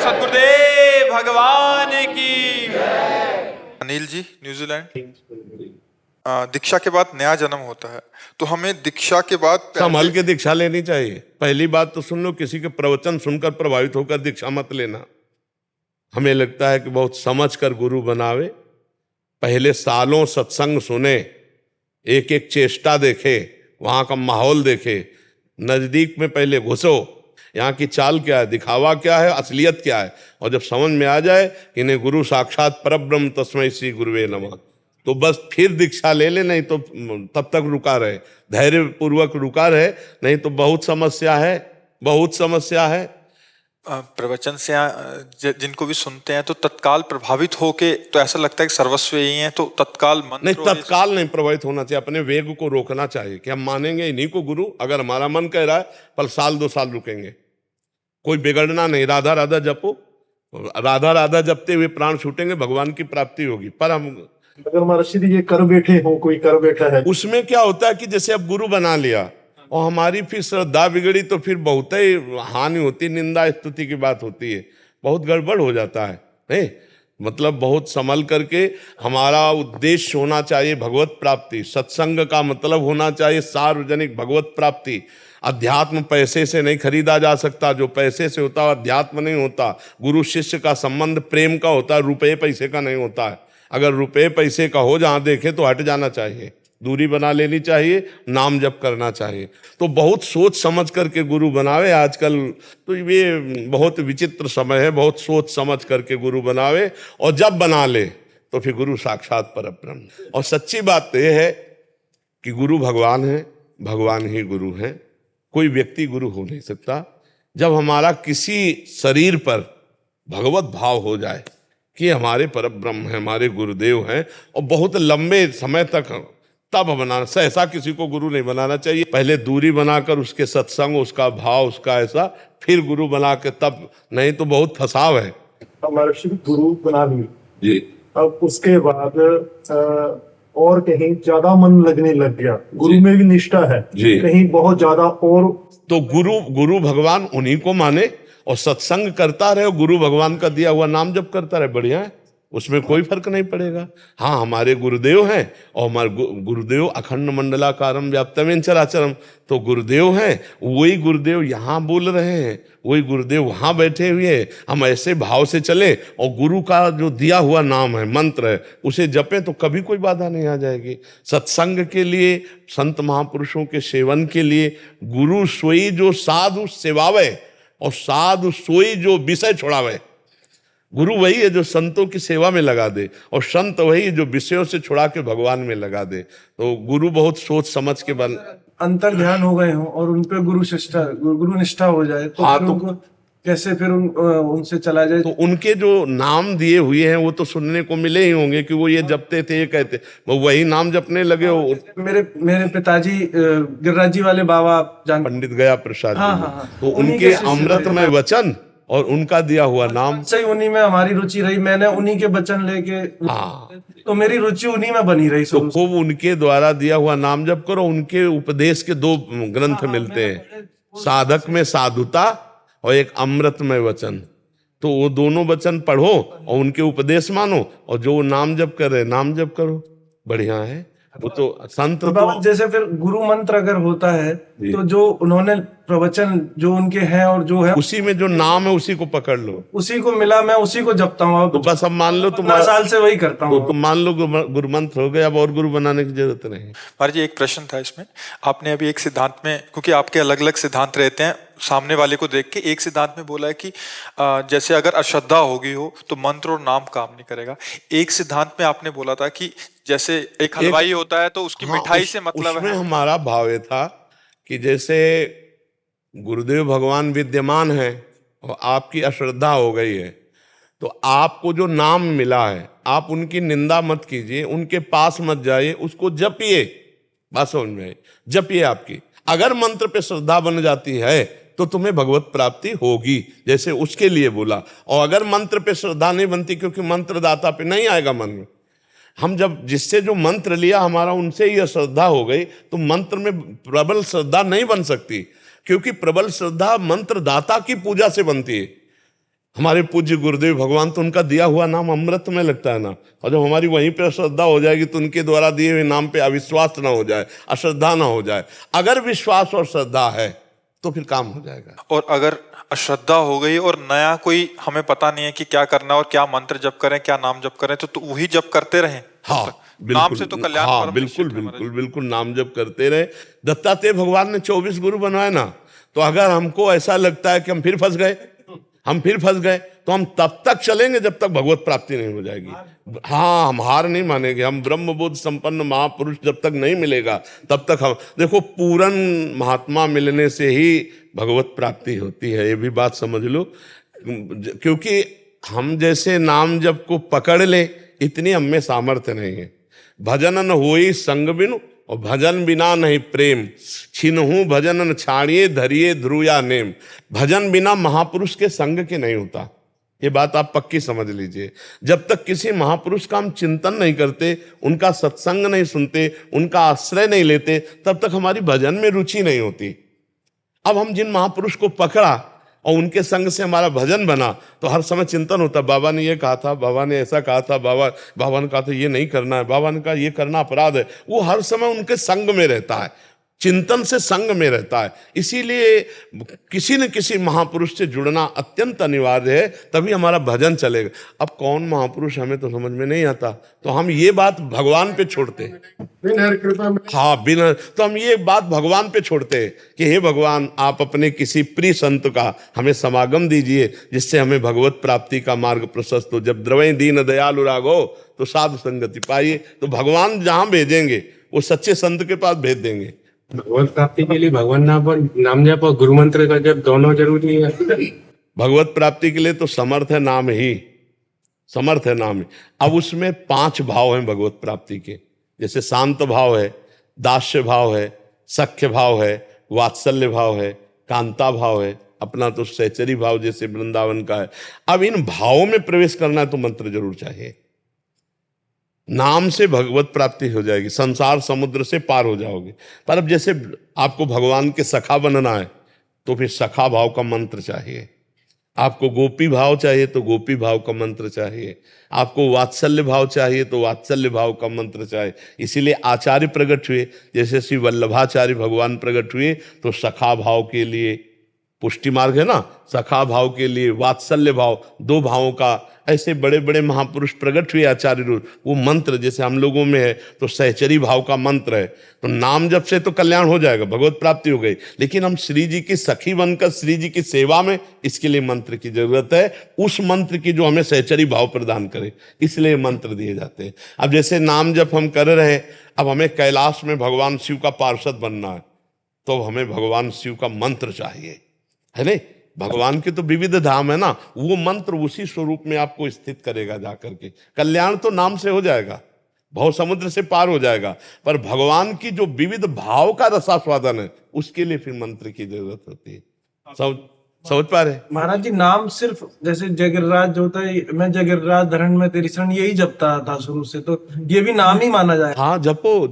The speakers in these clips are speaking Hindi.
सद्गुरुदेव भगवान की। अनिल जी, न्यूजीलैंड। दीक्षा के बाद नया जन्म होता है, तो हमें दीक्षा के बाद संभल के दीक्षा लेनी चाहिए। पहली बात तो सुन लो, किसी के प्रवचन सुनकर प्रभावित होकर दीक्षा मत लेना। हमें लगता है कि बहुत समझ कर गुरु बनावे, पहले सालों सत्संग सुने, एक एक चेष्टा देखे, वहां का माहौल देखे, नजदीक में पहले घुसो, यहाँ की चाल क्या है, दिखावा क्या है, असलियत क्या है, और जब समझ में आ जाए कि इन्हें गुरु साक्षात परब्रह्म तस्मै श्री गुरुवे नमः, तो बस फिर दीक्षा ले ले। नहीं तो तब तक रुका रहे, धैर्य पूर्वक रुका रहे, नहीं तो बहुत समस्या है, बहुत समस्या है। प्रवचन से जिनको भी सुनते हैं तो तत्काल प्रभावित होके, तो ऐसा लगता है कि सर्वस्व यही है, तो तत्काल मंत्र नहीं, तत्काल नहीं प्रभावित होना चाहिए, अपने वेग को रोकना चाहिए कि हम मानेंगे इन्हीं को गुरु। अगर हमारा मन कह रहा है पर साल 2 साल रुकेंगे, कोई बिगड़ना नहीं। राधा राधा जपो, राधा राधा जपते हुए प्राण छूटेंगे, भगवान की प्राप्ति होगी। पर हम अगर महर्षि जी ये कर बैठे हो, कोई कर बैठा है, उसमें क्या होता है कि जैसे अब गुरु बना लिया और हमारी फिर श्रद्धा बिगड़ी, तो फिर बहुत ही हानि होती, निंदा स्तुति की बात होती है, बहुत गड़बड़ हो जाता है। नहीं, मतलब बहुत संभल करके हमारा उद्देश्य होना चाहिए भगवत प्राप्ति। सत्संग का मतलब होना चाहिए सार्वजनिक भगवत प्राप्ति। अध्यात्म पैसे से नहीं खरीदा जा सकता, जो पैसे से होता है अध्यात्म नहीं होता। गुरु शिष्य का संबंध प्रेम का होता है, रुपये पैसे का नहीं होता है। अगर रुपये पैसे का हो, जहाँ देखे तो हट जाना चाहिए, दूरी बना लेनी चाहिए, नाम जप करना चाहिए। तो बहुत सोच समझ करके गुरु बनावे। आजकल तो ये बहुत विचित्र समय है, बहुत सोच समझ करके गुरु बनावे, और जब बना ले तो फिर गुरु साक्षात परब्रह्म। और सच्ची बात तो यह है कि गुरु भगवान है, भगवान ही गुरु है, कोई व्यक्ति गुरु हो नहीं सकता। जब हमारा किसी शरीर पर भगवत भाव हो जाए कि हमारे परब्रह्म हैं, हमारे गुरुदेव हैं, और बहुत लंबे समय तक, तब बनाना। ऐसा किसी को गुरु नहीं बनाना चाहिए। पहले दूरी बनाकर उसके सत्संग, उसका भाव, उसका ऐसा, फिर गुरु बना के तब, नहीं तो बहुत फसाव है। महर्षि गुरु बना ली जी, अब उसके बाद और कहीं ज्यादा मन लगने लग गया, गुरु में भी निष्ठा है जी, कहीं बहुत ज्यादा, और तो गुरु भगवान उन्हीं को माने और सत्संग करता रहे, गुरु भगवान का दिया हुआ नाम जप करता रहे, बढ़िया है, उसमें कोई फर्क नहीं पड़ेगा। हाँ, हमारे गुरुदेव हैं, और हमारे गुरुदेव अखंड मंडलाकारम व्याप्तमेन चराचरम, तो गुरुदेव हैं, वही गुरुदेव यहाँ बोल रहे हैं, वही गुरुदेव वहाँ बैठे हुए हैं। हम ऐसे भाव से चले और गुरु का जो दिया हुआ नाम है, मंत्र है, उसे जपें तो कभी कोई बाधा नहीं आ जाएगी। सत्संग के लिए, संत महापुरुषों के सेवन के लिए गुरु सोई जो साधु सेवावे, और साधु सोई जो विषय छोड़ावे। गुरु वही है जो संतों की सेवा में लगा दे, और संत वही है जो विषयों से छुड़ा के भगवान में लगा दे। तो गुरु बहुत सोच समझ के बन अंतर ध्यान हो गए हों और उन पे गुरु निष्ठा हो जाए, तो हाँ, फिर तो उनको कैसे फिर उनसे चला जाए। तो उनके जो नाम दिए हुए हैं वो तो सुनने को मिले ही होंगे कि वो ये जपते थे, ये कहते, वो वही नाम जपने लगे हो। मेरे पिताजी गिरिराज जी वाले बाबा जान, पंडित गया प्रसाद जी, हाँ, हाँ। तो उनके अमृतमय वचन और उनका दिया हुआ नाम, सही, उन्हीं में हमारी रुचि रही। मैंने उन्हीं के वचन लेके, हाँ, तो मेरी रुचि उन्हीं में बनी रही। तो खूब उनके द्वारा दिया हुआ नाम जप करो। उनके उपदेश के 2 ग्रंथ मिलते हैं, साधक में साधुता और एक अमृतमय वचन। तो वो दोनों वचन पढ़ो और उनके उपदेश मानो, और जो नाम जप कर रहे नाम जप करो, बढ़िया है। वो तो संत तो बाबा, जैसे फिर गुरु मंत्र अगर होता है तो जो उन्होंने प्रवचन जो उनके हैं और जो है, उसी में जो नाम है उसी को पकड़ लो, उसी को मिला, मैं उसी को जपता हूँ। तो बस अब मान लो 15 साल से वही करता हूँ। तो तुम मान लो गुरु मंत्र हो गया, अब और गुरु बनाने की जरूरत नहीं। महाराज जी, एक प्रश्न था इसमें। आपने अभी एक सिद्धांत में, क्योंकि आपके अलग अलग सिद्धांत रहते हैं, सामने वाले को देख के एक सिद्धांत में बोला है कि जैसे अगर अश्रद्धा होगी हो तो मंत्र और नाम काम नहीं करेगा। एक सिद्धांत में आपने बोला था कि जैसे एक हलवाई होता है तो उसकी मिठाई से मतलब उसमें है। हमारा भाव ये था कि जैसे गुरुदेव भगवान विद्यमान है और आपकी अश्रद्धा हो गई है, तो आपको जो नाम मिला है, आप उनकी निंदा मत कीजिए, उनके पास मत जाइए, उसको जपिए। बात समझ में आई? जपिए। आपकी अगर मंत्र पे श्रद्धा बन जाती है तो तुम्हें भगवत प्राप्ति होगी, जैसे उसके लिए बोला। और अगर मंत्र पे श्रद्धा नहीं बनती, क्योंकि मंत्र दाता पे नहीं आएगा मन में, हम जब जिससे जो मंत्र लिया हमारा उनसे ही श्रद्धा हो गई, तो मंत्र में प्रबल श्रद्धा नहीं बन सकती, क्योंकि प्रबल श्रद्धा मंत्र दाता की पूजा से बनती है। हमारे पूज्य गुरुदेव भगवान, तो उनका दिया हुआ नाम अमृत में लगता है ना। और जब हमारी वहीं पे श्रद्धा हो जाएगी तो उनके द्वारा दिए हुए नाम पे अविश्वास ना हो जाए, अश्रद्धा ना हो जाए। अगर विश्वास और श्रद्धा है तो फिर काम हो जाएगा। और अगर अश्रद्धा हो गई और नया कोई हमें पता नहीं है कि क्या करना और क्या मंत्र जप करें, क्या नाम जप करें, तो वही जप करते रहें। हाँ नाम से तो कल्याण हाँ परम बिल्कुल निश्चित है महाराज। बिल्कुल बिल्कुल नाम जप करते रहे। दत्तात्रेय भगवान ने 24 गुरु बनवाए ना, तो अगर हमको ऐसा लगता है कि हम फिर फंस गए तो हम तब तक चलेंगे जब तक भगवत प्राप्ति नहीं हो जाएगी। हाँ, हम हार नहीं मानेंगे। हम ब्रह्मबोध संपन्न महापुरुष जब तक नहीं मिलेगा तब तक हम, देखो पूर्ण महात्मा मिलने से ही भगवत प्राप्ति होती है, ये भी बात समझ लो। क्योंकि हम जैसे नाम जप को पकड़ ले इतनी हम में सामर्थ्य नहीं है। भजन न होई संग बिनु, और भजन बिना नहीं प्रेम, छिनहु भजन न छाड़िए धरिए ध्रुया नेम। भजन बिना महापुरुष के संग के नहीं होता, ये बात आप पक्की समझ लीजिए। जब तक किसी महापुरुष का हम चिंतन नहीं करते, उनका सत्संग नहीं सुनते, उनका आश्रय नहीं लेते, तब तक हमारी भजन में रुचि नहीं होती। अब हम जिन महापुरुष को पकड़ा और उनके संग से हमारा भजन बना, तो हर समय चिंतन होता, बाबा ने ये कहा था, बाबा ने ऐसा कहा था, बाबा ने कहा था ये नहीं करना है, बाबा ने कहा ये करना अपराध है। वो हर समय उनके संग में रहता है, चिंतन से संग में रहता है। इसीलिए किसी न किसी महापुरुष से जुड़ना अत्यंत अनिवार्य है, तभी हमारा भजन चलेगा। अब कौन महापुरुष हमें तो समझ में नहीं आता, तो हम ये बात भगवान पे छोड़ते हैं। बिना कृपा में हाँ बिना, तो हम ये बात भगवान पे छोड़ते हैं कि हे भगवान, आप अपने किसी प्रिय संत का हमें समागम दीजिए जिससे हमें भगवत प्राप्ति का मार्ग प्रशस्त हो। जब द्रवै दीन दयालु राघो तो साधु संगति पाइए। तो भगवान जहां भेजेंगे वो सच्चे संत के पास भेज देंगे। भगवत प्राप्ति के लिए भगवान नाम जप और गुरु मंत्र का जप दोनों जरूरी है। भगवत प्राप्ति के लिए तो समर्थ है नाम ही, समर्थ है नाम ही। अब उसमें 5 भाव हैं भगवत प्राप्ति के, जैसे शांत भाव है, दास्य भाव है, सख्य भाव है, वात्सल्य भाव है, कांता भाव है, अपना तो सहचरी भाव जैसे वृंदावन का है। अब इन भावों में प्रवेश करना है तो मंत्र जरूर चाहिए। नाम से भगवत प्राप्ति हो जाएगी, संसार समुद्र से पार हो जाओगे। पर अब जैसे आपको भगवान के सखा बनना है तो फिर सखा भाव का मंत्र चाहिए। आपको गोपी भाव चाहिए तो गोपी भाव का मंत्र चाहिए। आपको वात्सल्य भाव चाहिए तो वात्सल्य भाव का मंत्र चाहिए। इसीलिए आचार्य प्रकट हुए, जैसे श्री वल्लभाचार्य भगवान प्रकट हुए तो सखा भाव के लिए पुष्टि मार्ग है ना, सखा भाव के लिए वात्सल्य भाव, 2 भावों का। ऐसे बड़े बड़े महापुरुष प्रकट हुए आचार्य रूप। वो मंत्र जैसे हम लोगों में है तो सहचरी भाव का मंत्र है, तो नाम जप से तो कल्याण हो जाएगा, भगवत प्राप्ति हो गई। लेकिन हम श्री जी की सखी बनकर श्री जी की सेवा में, इसके लिए मंत्र की जरूरत है। उस मंत्र की जो हमें सहचरी भाव प्रदान करे, इसलिए मंत्र दिए जाते हैं। अब जैसे नाम जप हम कर रहे हैं, अब हमें कैलाश में भगवान शिव का पार्षद बनना है तो हमें भगवान शिव का मंत्र चाहिए, है नहीं। भगवान के तो विविध धाम है ना, वो मंत्र उसी स्वरूप में आपको स्थित करेगा जाकर के। कल्याण तो नाम से हो जाएगा, भव समुद्र से पार हो जाएगा, पर भगवान की जो विविध भाव का रसास्वादन है उसके लिए फिर मंत्र की जरूरत होती है। समझ पा रहे महाराज जी? नाम सिर्फ जैसे जगराज होता है, मैं जगराज धरण में तेरी शरण, यही जपता था शुरू से, तो ये भी नाम ही माना जाए? हाँ, जपो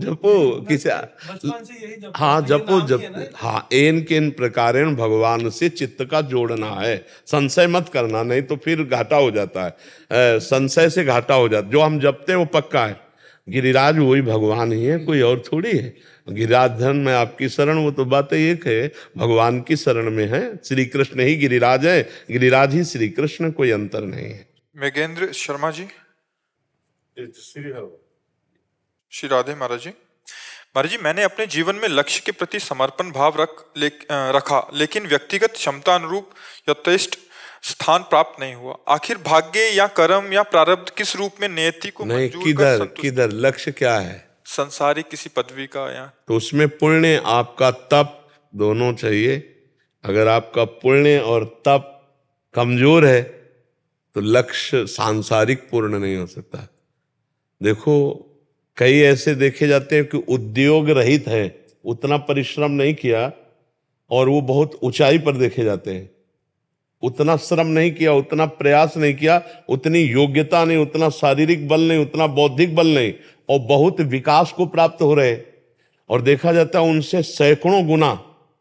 किसे, बचपन से यही जपता हाँ था, ये जपो नाम ही है ना? हाँ, एन केन प्रकारेण भगवान से चित्त का जोड़ना है। संशय मत करना, नहीं तो फिर घाटा हो जाता है। संशय से घाटा हो जाता है। जो हम जपते हैं वो पक्का है, गिरिराज वही भगवान ही है, कोई और थोड़ी है। गिरिराज धन में आपकी शरण, वो तो बात एक है, भगवान की शरण में है। श्री कृष्ण ही गिरिराज है, गिरिराज ही श्री कृष्ण, कोई अंतर नहीं है। मेघेंद्र शर्मा जी। श्री राधे महाराज जी। महाराज जी, मैंने अपने जीवन में लक्ष्य के प्रति समर्पण भाव रखा, लेकिन व्यक्तिगत क्षमता अनुरूप यथेष्ट स्थान प्राप्त नहीं हुआ। आखिर भाग्य या कर्म या प्रारब्ध किस रूप में नियति को नहीं, मंजूर कर किधर लक्ष्य क्या है? संसारिक किसी पदवी का, या तो उसमें पुण्य आपका तप दोनों चाहिए। अगर आपका पुण्य और तप कमजोर है तो लक्ष्य सांसारिक पूर्ण नहीं हो सकता। देखो, कई ऐसे देखे जाते हैं कि उद्योग रहित है, उतना परिश्रम नहीं किया और वो बहुत ऊंचाई पर देखे जाते हैं। उतना श्रम नहीं किया, उतना प्रयास नहीं किया, उतनी योग्यता नहीं, उतना शारीरिक बल नहीं, उतना बौद्धिक बल नहीं, और बहुत विकास को प्राप्त हो रहे। और देखा जाता है उनसे सैकड़ों गुना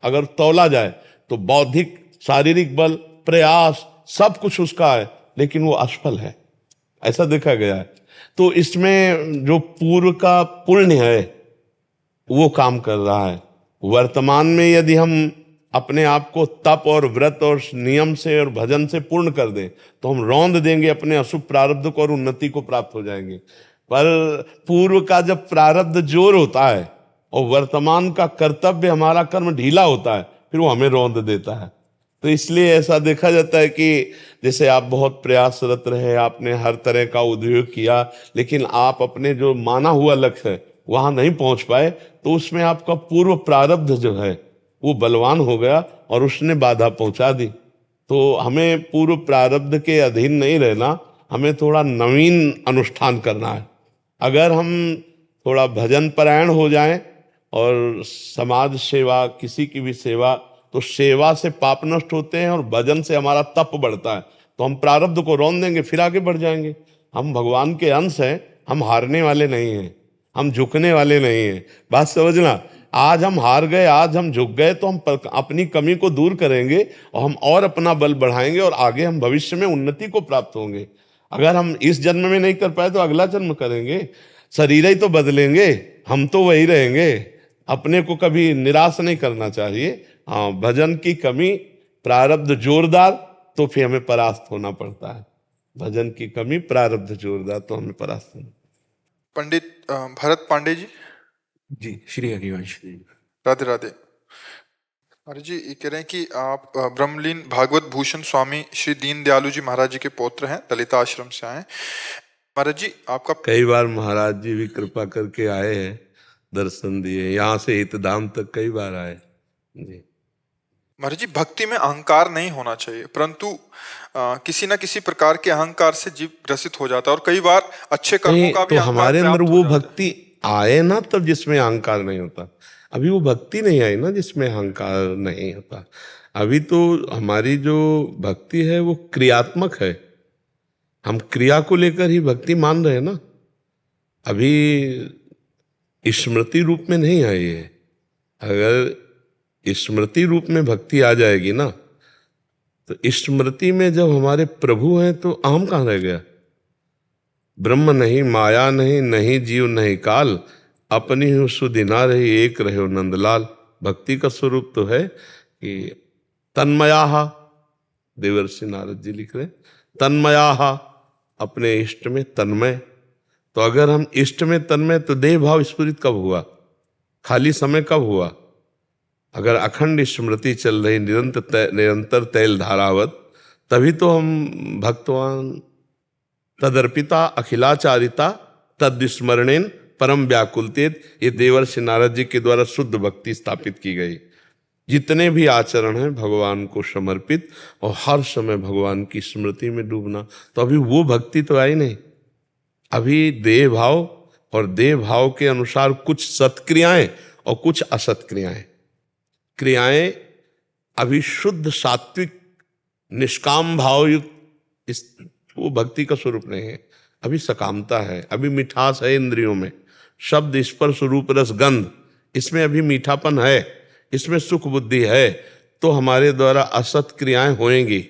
अगर तौला जाए तो बौद्धिक, शारीरिक बल, प्रयास, सब कुछ उसका है, लेकिन वो असफल है, ऐसा देखा गया है। तो इसमें जो पूर्व का पुण्य है वो काम कर रहा है। वर्तमान में यदि हम अपने आप को तप और व्रत और नियम से और भजन से पूर्ण कर दें तो हम रौंद देंगे अपने अशुभ प्रारब्ध को और उन्नति को प्राप्त हो जाएंगे। पर पूर्व का जब प्रारब्ध जोर होता है और वर्तमान का कर्तव्य हमारा कर्म ढीला होता है, फिर वो हमें रौंद देता है। तो इसलिए ऐसा देखा जाता है कि जैसे आप बहुत प्रयासरत रहे, आपने हर तरह का उद्योग किया, लेकिन आप अपने जो माना हुआ लक्ष्य है वहां नहीं पहुंच पाए, तो उसमें आपका पूर्व प्रारब्ध जो है वो बलवान हो गया और उसने बाधा पहुंचा दी। तो हमें पूर्व प्रारब्ध के अधीन नहीं रहना, हमें थोड़ा नवीन अनुष्ठान करना है। अगर हम थोड़ा भजन परायण हो जाएं और समाज सेवा, किसी की भी सेवा, तो सेवा से पाप नष्ट होते हैं और भजन से हमारा तप बढ़ता है। तो हम प्रारब्ध को रौंद देंगे, फिर आगे बढ़ जाएंगे। हम भगवान के अंश हैं, हम हारने वाले नहीं हैं, हम झुकने वाले नहीं हैं। बात समझना, आज हम हार गए, आज हम झुक गए, तो हम अपनी कमी को दूर करेंगे और हम और अपना बल बढ़ाएंगे और आगे हम भविष्य में उन्नति को प्राप्त होंगे। अगर हम इस जन्म में नहीं कर पाए तो अगला जन्म करेंगे, शरीर ही तो बदलेंगे, हम तो वही रहेंगे। अपने को कभी निराश नहीं करना चाहिए। हाँ, भजन की कमी, प्रारब्ध जोरदार, तो फिर हमें परास्त होना पड़ता है। भजन की कमी, प्रारब्ध जोरदार, तो हमें परास्त होना। पंडित भरत पांडे जी। जी, श्री हरिवंश। राधे राधे। महाराज जी ये कह रहे हैं कि आप ब्रह्मलीन भागवत भूषण स्वामी श्री दीन दयालु जी महाराज जी के पौत्र हैं, ललिता आश्रम से आए। महाराज जी आपका कई बार महाराज जी भी कृपा करके आए हैं, दर्शन दिए, यहाँ से हितधाम तक कई बार आए जी। महाराज जी भक्ति में अहंकार नहीं होना चाहिए, परंतु किसी न किसी प्रकार के अहंकार से जीव ग्रसित हो जाता है और कई बार अच्छे कर्मों का भी तो अहंकार हमारे अंदर प्राप्त वो हो जाता है। भक्ति आए ना तब जिसमें अहंकार नहीं होता। अभी वो भक्ति नहीं आई ना जिसमें अहंकार नहीं होता। अभी तो हमारी जो भक्ति है वो क्रियात्मक है, हम क्रिया को लेकर ही भक्ति मान रहे हैं ना। अभी स्मृति रूप में नहीं आई है। अगर स्मृति रूप में भक्ति आ जाएगी ना, तो स्मृति में जब हमारे प्रभु हैं तो अहम कहाँ रह गया। ब्रह्म नहीं, माया नहीं, नहीं जीव नहीं काल, अपनी ही सुदिना रही, एक रहे नंदलाल। भक्ति का स्वरूप तो है कि तन्मयाहा, देवर्षि नारद जी लिख रहे, तन्मयाहा, अपने इष्ट में तन्मय। तो अगर हम इष्ट में तन्मय, तो देह भाव स्फुरित कब हुआ, खाली समय कब हुआ। अगर अखंड स्मृति चल रही निरंतर तैल धारावत, तभी तो हम भक्तवान। तदर्पिता अखिलाचारिता तद्विस्मरणेन परम व्याकुलतेत, ये देवर्षि नारद जी के द्वारा शुद्ध भक्ति स्थापित की गई। जितने भी आचरण हैं भगवान को समर्पित और हर समय भगवान की स्मृति में डूबना, तो अभी वो भक्ति तो आई नहीं। अभी देह भाव, और देह भाव के अनुसार कुछ सत्क्रियाएं और कुछ असत्क्रियाएं। क्रियाएं अभी शुद्ध सात्विक निष्काम भाव युक्त, वो भक्ति का स्वरूप नहीं है। अभी सकामता है, अभी मिठास है इंद्रियों में, शब्द स्पर्श रूप रस गंध, इसमें अभी मीठापन है, इसमें सुख बुद्धि है। तो हमारे द्वारा असत क्रियाएं होएंगी,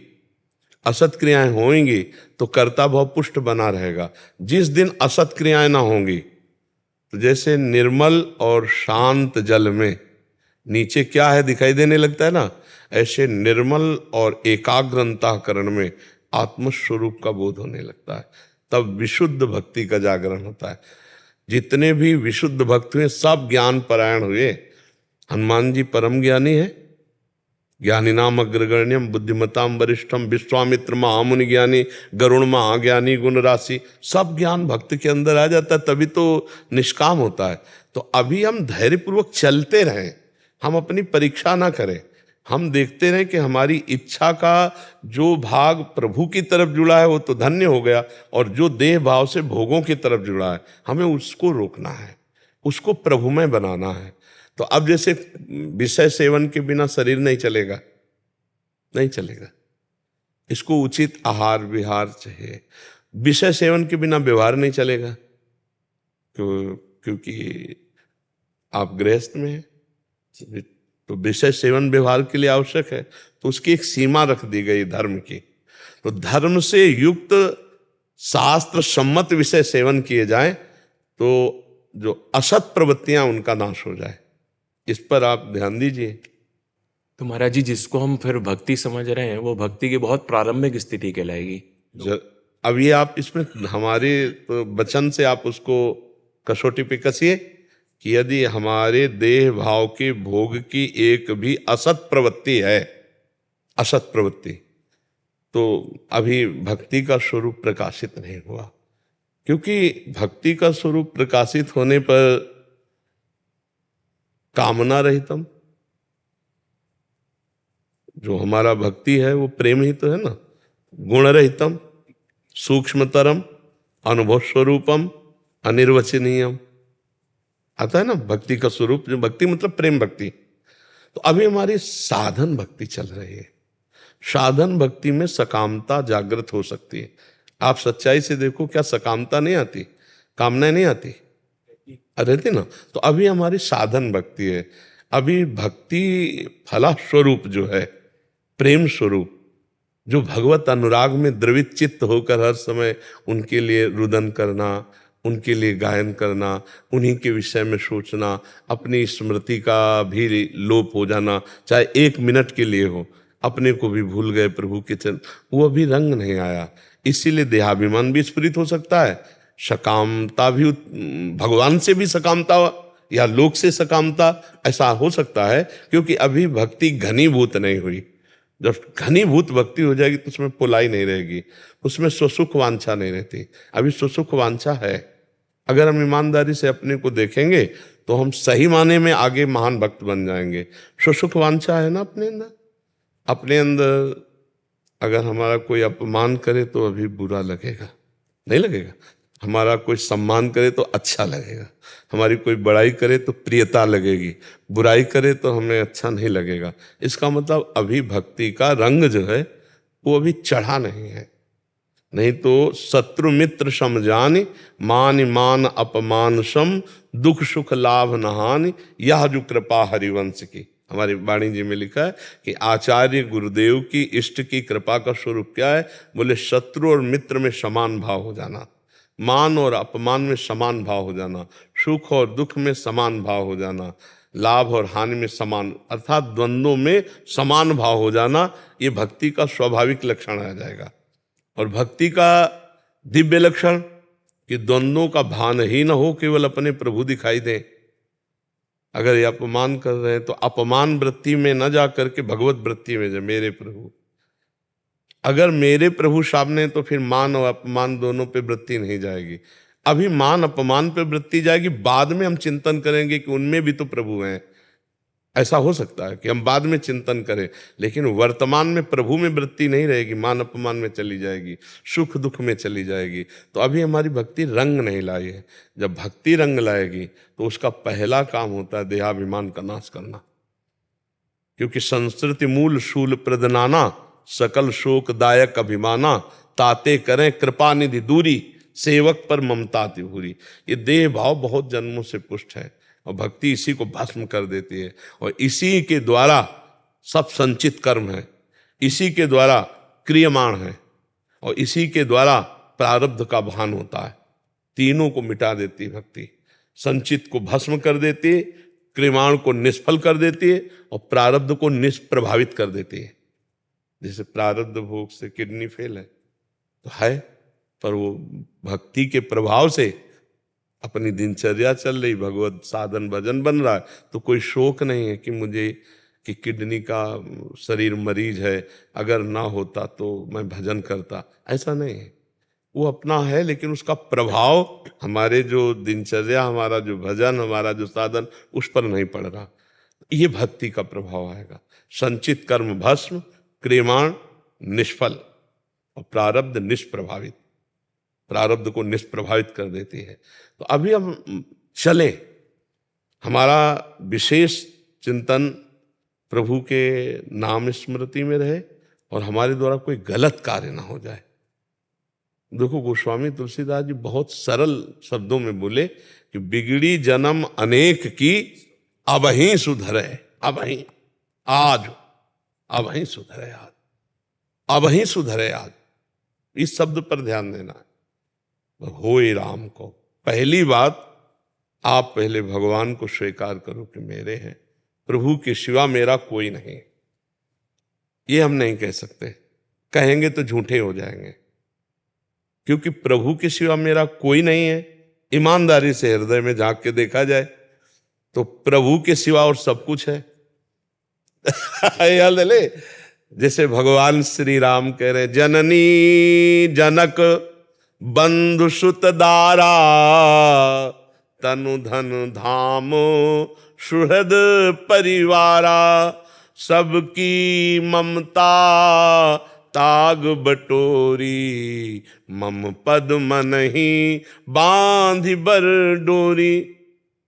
असत क्रियाएं होंगी तो कर्ता भाव पुष्ट बना रहेगा। जिस दिन असत क्रियाएं ना होंगी, तो जैसे निर्मल और शांत जल में नीचे क्या है दिखाई देने लगता है ना, ऐसे निर्मल और एकाग्र अंतःकरण में आत्मस्वरूप का बोध होने लगता है। तब विशुद्ध भक्ति का जागरण होता है। जितने भी विशुद्ध भक्त हुए सब ज्ञान परायण हुए। हनुमान जी परम ज्ञानी है, ज्ञानी नाम अग्रगण्यम बुद्धिमताम वरिष्ठम विश्वामित्र महामुनि ज्ञानी गरुण महाज्ञानी गुण राशि, सब ज्ञान भक्त के अंदर आ जाता है, तभी तो निष्काम होता है। तो अभी हम धैर्यपूर्वक चलते रहें, हम अपनी परीक्षा ना करें, हम देखते रहें कि हमारी इच्छा का जो भाग प्रभु की तरफ जुड़ा है वो तो धन्य हो गया, और जो देह भाव से भोगों की तरफ जुड़ा है हमें उसको रोकना है, उसको प्रभुमय बनाना है। तो अब जैसे विषय सेवन के बिना शरीर नहीं चलेगा, नहीं चलेगा, इसको उचित आहार विहार चाहिए। विषय सेवन के बिना व्यवहार नहीं चलेगा, क्योंकि आप गृहस्थ में हैं, तो विषय सेवन व्यवहार के लिए आवश्यक है, तो उसकी एक सीमा रख दी गई धर्म की। तो धर्म से युक्त शास्त्र सम्मत विषय सेवन किए जाए तो जो असत प्रवृत्तियां उनका नाश हो जाए। इस पर आप ध्यान दीजिए। तो महाराज जी, जिसको हम फिर भक्ति समझ रहे हैं वो भक्ति की बहुत प्रारंभिक स्थिति कहलाएगी। अब ये आप इसमें हमारे तो वचन से आप उसको कसौटी पे कसिए कि यदि हमारे देह भाव के भोग की एक भी असत प्रवृत्ति है, असत प्रवृत्ति, तो अभी भक्ति का स्वरूप प्रकाशित नहीं हुआ। क्योंकि भक्ति का स्वरूप प्रकाशित होने पर कामना रहितम, जो हमारा भक्ति है वो प्रेम ही तो है ना, गुण रहितम, सूक्ष्मतरम, अनुभव स्वरूपम, अनिर्वचनीयम, आता है ना भक्ति का स्वरूप। जो भक्ति मतलब प्रेम भक्ति। तो अभी हमारी साधन भक्ति चल रही है। साधन भक्ति में सकामता जागृत हो सकती है। आप सच्चाई से देखो, क्या सकामता नहीं आती, कामना नहीं आती, रहती ना। तो अभी हमारी साधन भक्ति है। अभी भक्ति फला स्वरूप जो है, प्रेम स्वरूप, जो भगवत अनुराग में द्रवित चित्त होकर हर समय उनके लिए रुदन करना, उनके लिए गायन करना, उन्हीं के विषय में सोचना, अपनी स्मृति का भी लोप हो जाना, चाहे 1 मिनट के लिए हो, अपने को भी भूल गए प्रभु के चरण, वो अभी रंग नहीं आया। इसीलिए देहाभिमान भी स्फुरित हो सकता है, सकामता भी, भगवान से भी सकामता या लोक से सकामता, ऐसा हो सकता है। क्योंकि अभी भक्ति घनीभूत नहीं हुई। जब घनीभूत भक्ति हो जाएगी तो उसमें पुलाई नहीं रहेगी, उसमें स्वसुख वांछा नहीं रहती। अभी स्वसुख वांछा है। अगर हम ईमानदारी से अपने को देखेंगे तो हम सही माने में आगे महान भक्त बन जाएंगे। स्वसुख वांछा है ना अपने अंदर। अपने अंदर अगर हमारा कोई अपमान करे तो अभी बुरा लगेगा, नहीं लगेगा। हमारा कोई सम्मान करे तो अच्छा लगेगा, हमारी कोई बड़ाई करे तो प्रियता लगेगी, बुराई करे तो हमें अच्छा नहीं लगेगा। इसका मतलब अभी भक्ति का रंग जो है वो अभी चढ़ा नहीं है। नहीं तो शत्रु मित्र समझानी, मान मान अपमान सम, दुख सुख लाभ नहानि, यह जो कृपा हरिवंश की। हमारी वाणी जी में लिखा है कि आचार्य गुरुदेव की इष्ट की कृपा का स्वरूप क्या है? बोले शत्रु और मित्र में समान भाव हो जाना, मान और अपमान में समान भाव हो जाना, सुख और दुख में समान भाव हो जाना, लाभ और हानि में समान, अर्थात द्वंद्वों में समान भाव हो जाना। ये भक्ति का स्वाभाविक लक्षण आ जाएगा। और भक्ति का दिव्य लक्षण कि द्वंद्वों का भान ही न हो, केवल अपने प्रभु दिखाई दें। अगर ये अपमान कर रहे हैं तो अपमान वृत्ति में न जा करके भगवत वृत्ति में जाए, मेरे प्रभु। अगर मेरे प्रभु सामने तो फिर मान और अपमान दोनों पे वृत्ति नहीं जाएगी। अभी मान अपमान पे वृत्ति जाएगी, बाद में हम चिंतन करेंगे कि उनमें भी तो प्रभु हैं। ऐसा हो सकता है कि हम बाद में चिंतन करें, लेकिन वर्तमान में प्रभु में वृत्ति नहीं रहेगी, मान अपमान में चली जाएगी, सुख दुख में चली जाएगी। तो अभी हमारी भक्ति रंग नहीं लाई है। जब भक्ति रंग लाएगी तो उसका पहला काम होता है देहाभिमान का नाश करना। क्योंकि संस्कृति मूल शूल प्रदनाना, सकल शोकदायक अभिमाना, ताते करें कृपा निधि दूरी, सेवक पर ममता तिभूरी। ये देह भाव बहुत जन्मों से पुष्ट है और भक्ति इसी को भस्म कर देती है। और इसी के द्वारा सब संचित कर्म है, इसी के द्वारा क्रियमाण है और इसी के द्वारा प्रारब्ध का भान होता है। तीनों को मिटा देती है भक्ति। संचित को भस्म कर देती है, क्रियमाण को निष्फल कर देती है और प्रारब्ध को निष्प्रभावित कर देती है। जैसे प्रारब्ध भोग से किडनी फेल है तो है, पर वो भक्ति के प्रभाव से अपनी दिनचर्या चल रही, भगवत साधन भजन बन रहा है, तो कोई शोक नहीं है कि मुझे कि किडनी का शरीर मरीज है, अगर ना होता तो मैं भजन करता। ऐसा नहीं है, वो अपना है, लेकिन उसका प्रभाव हमारे जो दिनचर्या, हमारा जो भजन, हमारा जो साधन, उस पर नहीं पड़ रहा। ये भक्ति का प्रभाव आएगा। संचित कर्म भस्म, क्रियमाण निष्फल और प्रारब्ध निष्प्रभावित, प्रारब्ध को निष्प्रभावित कर देती है। तो अभी हम चलें, हमारा विशेष चिंतन प्रभु के नाम स्मृति में रहे और हमारे द्वारा कोई गलत कार्य ना हो जाए। देखो गोस्वामी तुलसीदास जी बहुत सरल शब्दों में बोले कि बिगड़ी जन्म अनेक की, अब ही सुधरे, अब ही आज, अब ही सुधरे आज, अब ही सुधरे आज। इस शब्द पर ध्यान देना है, होए राम को। पहली बात, आप पहले भगवान को स्वीकार करो कि मेरे हैं, प्रभु के सिवा मेरा कोई नहीं। ये हम नहीं कह सकते, कहेंगे तो झूठे हो जाएंगे, क्योंकि प्रभु के सिवा मेरा कोई नहीं है। ईमानदारी से हृदय में झांक के देखा जाए तो प्रभु के सिवा और सब कुछ है। याद ले, जैसे भगवान श्री राम कह रहे, जननी जनक बंधु सुत दारा, तनु धन धाम सुहृद परिवारा, सबकी ममता ताग बटोरी, मम पद मन ही बांधि बर डोरी।